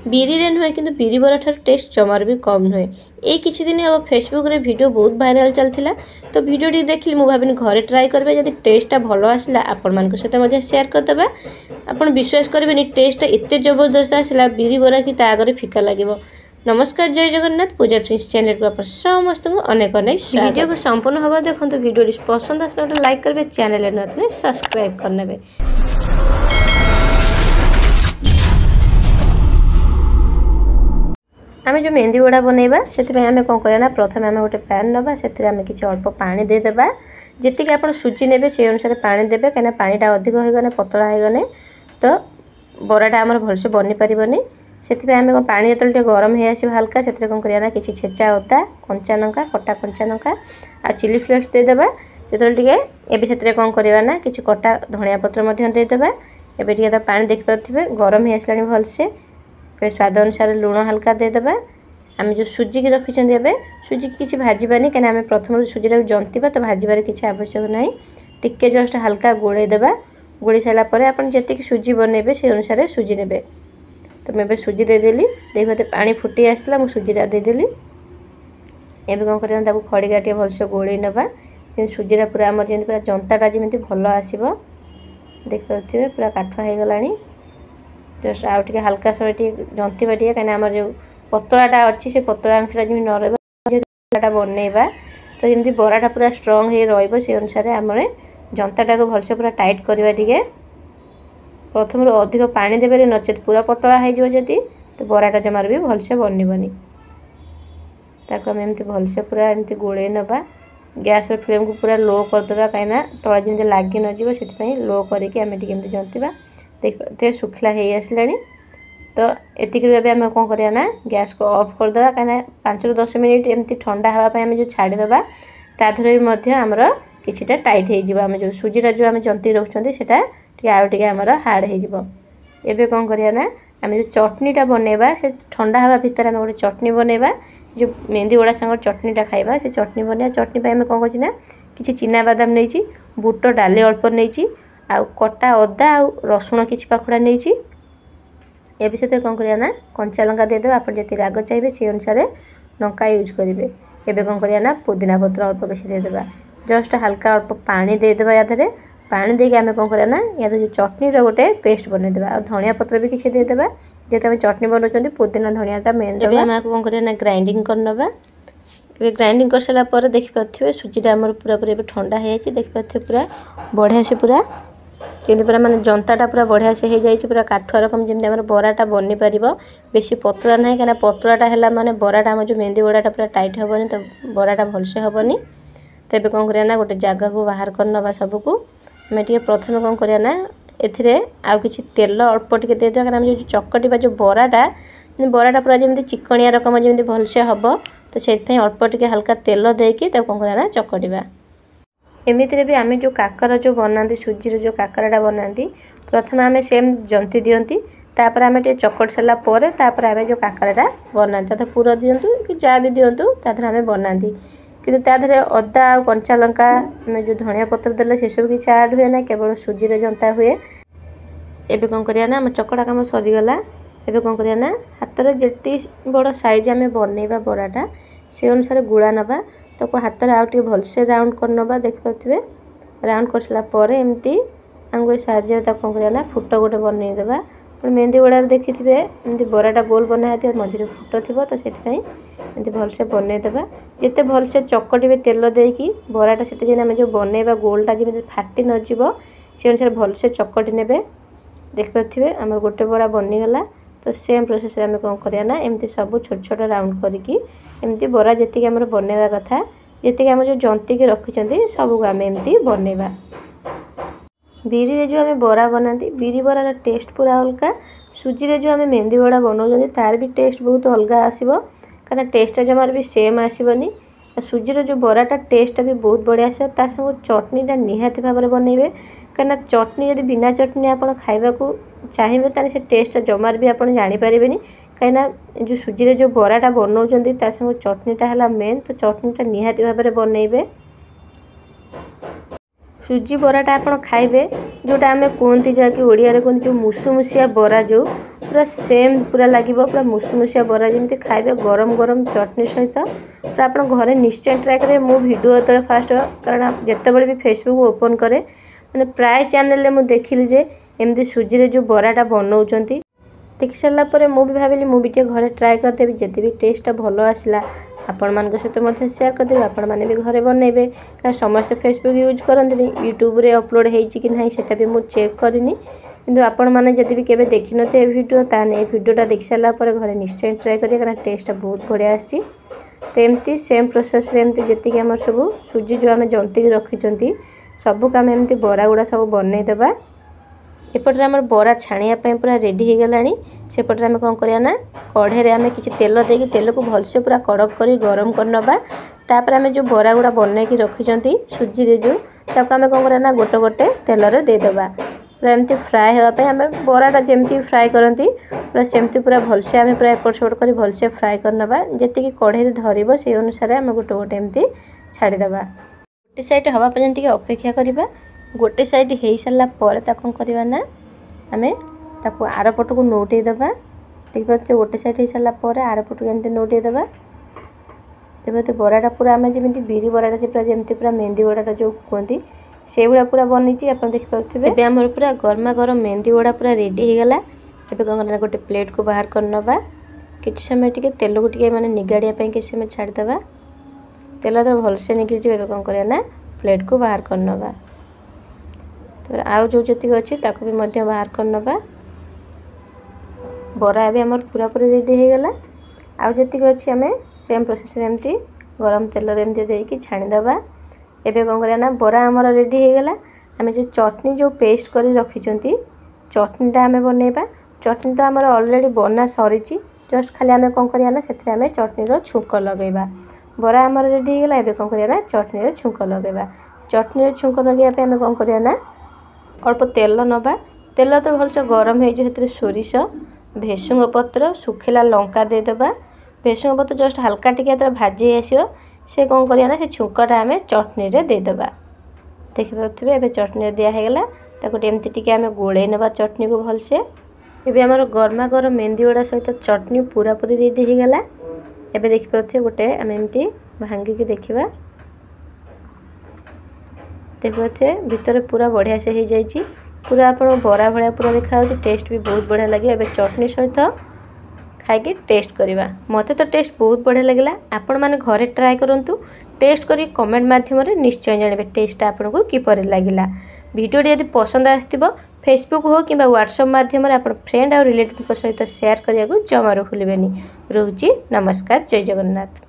बिरी रे नुहे किंतु बिरी बरा ठार टेस्ट जमार भी कम नुहे। ये किछि दिन अब फेसबुक रे वीडियो बहुत वायरल चलथिला तो वीडियो टी देखिली मु भाबिनी घरे ट्राई करबे जदि टेस्टटा भलो आसला आपण मान सहित मध्य शेयर करदेबा। आपण विश्वास करबेनी टेस्टटा एते जबरदस्त आसला बिरी बरा कि ता आगरे फिका लागिवो। नमस्कार जय जगन्नाथ पूजा प्रिंस चैनल को आप समस्त अनेक अनेक वीडियो को संपूर्ण हवा देखो वीडियो पसंद आसला गोटे लाइक करबे चैनल नथले सब्सक्राइब करनेबे। आम जो मेहंदी गुड़ा बनइबा से आम कौन करना प्रथम आम गोटे पैन नवा से किसी अल्प पानी देदेबा जी आप सुजी ने से अनुसार पानी देवे कहीं पानीटा अधिक होगने पतला होगने तो बराटा आम भलसे बनी पारनी से आम पानी जो गरम हो आस हल्का से कौन करना कि छेचा अदा कंचा लंका कटा कंचा लंका आ चिली फ्लेक्स देदेबा जो से कौन करना कि कटा धनिया पत्र देदेबा। एवं पानी देखिपे गरम हो आसला भलसे फिर स्वाद अनुसार लुण हल्का देदेबा। आम जो सुजी की रखिंट सुजी की किसी भाजबानी कहीं आम प्रथम सुजीटा जंतिबा तो भाजबार किसी आवश्यक ना टिके जस्ट हल्का गोड़े देबा। गोड़ी सारापर आप जी सुजी बनइबे से अनुसार सुजी ने तो मैं सुजी देदेली देखते पानी फुटी आसला मुझे सुजीटा देदेली। एवं कौन करना खड़िका टे भलसे गोड़े नवा सुजीटा पूरा आम जमी पूरा जंताटा जमी भल आसो देखिए पूरा काठुआ हो गला जस्ट आउ टे हल्का समय जंतिबा टे कहीं आम जो पतलाटा अच्छी से पतला अंशटा जमी न रहा बनइबा तो जमी बराटा पूरा स्ट्रंग हो से अनुसार आम जंताटा को भलसे पूरा टाइट करवा टे प्रथम अधिक पानी देवे नचेत पूरा पतला होती तो बराटा जमार भी भलसे बनबनी आम एमती भलसे पूरा एमती गोले नवा गैस फ्लेम को पूरा लो करदे कहीं तला जमी लगी नजर से लो करके जंतिबा देखते शुखला हो आसला तो ये आम कौन करना गैस को ऑफ करदे कहीं 5 ରୁ 10 मिनट एमती ठंडा हाँवाई जो छाड़ीदे ताधर भी आमर किछिटा टाइट हो जो सुजीटा जो आम जंती रखुँच से आउ टे आमर हार्ड हो कौन करना आम जो चटनीटा बनइबा से ठंडा हवा भितर आम गोटे चटनी बनइबा जो मेहंदी गुड़ा सांग चटनीटा खाइबा से चटनी बनइबा। चटनी आम कौन करना कि चिना बादाम नहीं बुट डाली अल्प नहीं आउ कटा अदा आउ रसुण किसी पाखुड़ा नहीं ए से कौन करना कंचा लंका देदेव आप जी राग चाहिए से अनुसार लंका यूज करेंगे। एवं कौन करना पुदीना पत्र अल्प किसी देदेबा जस्ट हल्का अल्प पानी देदेबा यादे पानी देके आम कौन करना या जो चटनी गोटे पेस्ट बनईदेवा आ धनिया पत्र भी किसी देदेबा जेहेतु आम चटनी बनाऊँ पुदीना धनियाटा मेन देवा कौन करना ग्राइंडिंग करनवा। ग्राइंडिंग कर सारा पर देखिपे सुजीटा आम पूरा पूरा ठंडा हो देखिपे पूरा बढ़िया से पूरा केमती पूरा माने जंताटा पूरा बढ़िया से हो जाए पूरा काठुआ रकम जमी आम बराटा बनी पार बेसी पतला ना कहीं पतलाटा है माने बराटा आम जो मेहंदी गुड़ाटा पूरा टाइट हेनी तो बराटा भलसे हेनी। तो ये कौन करना गोटे जगह को बाहर करनवा सबको आम टे प्रथम कौन करना ए आउ कि तेल अल्प टे देदेवा कहीं जो चकटिबा जो बराटा पूरा जमी चिकनिया रकम जमी भलसे हम तो से अल्प टे हल्का तेल देकी कौन करना चकटिबा। एमिति भी आम जो काकर जो बनाती सुजीर जो काकराटा बनाती प्रथम आम सेम जंती दिंती तापर आम टे चकट सारापर आम जो काकराटा बनाती तो पूरा दिंतु कि जहाँ भी दिंतु तादर आम बनाती कि तादर अदा आ कंचा लंका आम जो धनिया पत्र देले से सब किसी ऐड हुए ना केवल सुजीरे जनता हुए। एबे कौन करना आम चकड़ा कम सरीगला एबे कौन करना हाथर जी बड़ साइज आम बनइबा बड़ाटा से अनुसार गुड़ा नवा तो हाथ में आउ टे भलसे राउंड कर नवा देखिपे राउंड कर सारापर एमती आंगुल साहाଯ୍य कौन करना फुट गोटे बनईदेवा मेहंदी गुड़ार देखिथे एमती बराटा गोल बना मझे फुट थी तो से भलसे बनईदेवा जिते भलसे चकटे तेल देकी बराटा से आम जो बनइबा गोलटा जमी फाटी नजर से अनुसार भलसे चकटी ने देखिपे आम गोटे बड़ा बनीगला तो सेम प्रोसेस आम कौन करना एमती सब छोट छोट राउंड करके एमती बरा जी आम बनइबा कथा जी आम जो जंतिकी रखिंट सबको आम एमती बनइबा। बिरी रे जो आम बरा बनाती बिरी बरार टेस्ट पूरा अलग सुजी रे जो आम मेहंदी बड़ा बनाऊँ तार भी टेस्ट बहुत अलग आसो कहीं टेस्टा जमार भी सेम आसबनी सुजीर जो बराटा टेस्टा भी बहुत बढ़िया आस संग चटनीटा निहाती भाव में बनइबे कहीं चटनी यदि बिना चटनी आप खावा चाहिए तो से टेस्ट जमार भी आप जानीपारे कहीं जो सुजी जो बराटा बनाऊँ संग चटनीटा है मेन तो चटनीटा निहाती भाव में बनइबे। सुजी बराटा आप खाइबे जोटा आम कहते जहाँकि ओडिया कहते जो मुसुमुसिया बरा जो पूरा सेम पूरा लगे पूरा मुसमुसिया बरा जमी खाइबे गरम गरम चटनी सहित पूरा आप घरे निश्चय ट्राए करेंगे। मो वीडियो जो फास्ट कारण जितेबाला भी फेसबुक ओपन करे मैंने प्राय चैनल में देखिली जे एमती सुजी रे जो बराटा बनाऊँ देखि सारापर मुझे भाविली मुझे घरे ट्राए करदेवी जब भी टेस्टा भल आसला आपण मान सहित सेयार करदेवी आपण मैंने भी घरे बनइबे क्या समस्त फेसबुक यूज करते यूट्यूब रे अपलोड होती कि ना सेटा भी मुझे चेक करनी किंतु आपण मैंने जब भी केवे देखी न वीडियो ताने ये वीडियोटा देख सारापर घरे निश्चय ट्राए करेंगे कारण टेस्टा बहुत बढ़िया आसी। तो एमती सेम प्रोसेस एमती जी आम सब सुजी जो आम जंतिक रखी सबू आम एमती बरा गुड़ा सब बनईदेवा। एपटे आम बरा छाणियापाई पूरा रेडी हो गलानी सेपटे आम कौन करिया ना कढ़े आम कि तेल देकी तेल को भलसे पूरा कड़क कर गरम करनबा तापर आम जो बरा गुड़ा बनईकी रखी सुजी रे जो ताको आम कौन करिया ना गोटे गोटे तेल रे देदेबा पूरा एमती फ्राए होगापाई आम बराटा जमती फ्राए करती पूरा सेमती पूरा भलसे आम पूरा एपट सेपट कर भलसे फ्राए करनबा जी कढ़े धरब से अनुसार आम गोटे गोटे एमती छाड़ीदेबा। गोटे साइड हवा पर्यंत टिके अपेक्षा करबा। गोटे साइड हो सारा पर कौन करवा ना आम ताको आर पट को नौटे देवा देखिए गोटे साइड हो सारा पर आर पट को एमती नौटे देवा। देखिए बराटा पूरा आम जमी बिरी बराटा से पूरा जमी पूरा मेहंदी बड़ाटा जो कहती से भाया पूरा बनी आप देखिपे। एबे आमर पूरा गरमा गरम मेहंदी बड़ा पूरा रेडी हो गला। एबे कौन करना गोटे प्लेट को बाहर करनबा किसी समय टिके तेल को टिके माने निगाड़िया किसी समय छाड़ीदेवा तेल तो भलसे निकल जाए। कौन करना ना प्लेट को बाहर करनबा तो आउ जो जी अच्छी ताको भी मध्य बाहर करनबा। बरा भी आमर पूरा पूरी रेडी हो गला। आउ जी अच्छी आम सेम प्रोसेस एमती गरम तेल एमती देकी छाणीदेवा। एबे कौन करना बरा आमर रेडी हो गला। आम जो चटनी जो पेस्ट कर रखी चटनीटा आम बनइबा। चटनी तो आमर ऑलरेडी बना सरी जस्ट खाली आम कौन करना से चटनी छुंक लगेबा। बरा आमर रेडी हो गला। एबे कौन करना चटनी छुंक लगेबा। चटनी छुंक लगेबा आम कौन करना अल्प तेल नबा तेल तो भलसे गरम हो सोरिष भेसुंग पत्र सुखिला लंका देदेबा। भेसुंग पत्र जस्ट हल्का टिके भाजी आसो से कौन करना से छुंकटा आम चटनी रे देदेबा। देखिपे एबे चटनी दिगला एमती टिके आम गोले नबा चटनी को भलसे। एबे आमर गरमा गरम मेहंदी बड़ा सहित चटनी पूरा पूरी रेडी हो गला। एबे देखिपे गोटे आम एमती भांगिकी देखिबा देखिए भितर पूरा बढ़िया से हो जाइए पूरा आप बरा भाया पूरा देखा टेस्ट भी बहुत बढ़िया लगे। एबे चटनी सहित खाई टेस्ट करवा मत तो टेस्ट बहुत बढ़िया लगे। आपण मैंने घरे ट्राए करूँ टेस्ट करी कमेंट माध्यम निश्चय जानवे टेस्ट आपको किपर लगे। वीडियो यदि पसंद आसो फेसबुक हो कि व्हाट्सएप माध्यम आप फ्रेंड और रिलेटिव सहित शेयर करने को जमारू भूलें। रोची नमस्कार जय जगन्नाथ।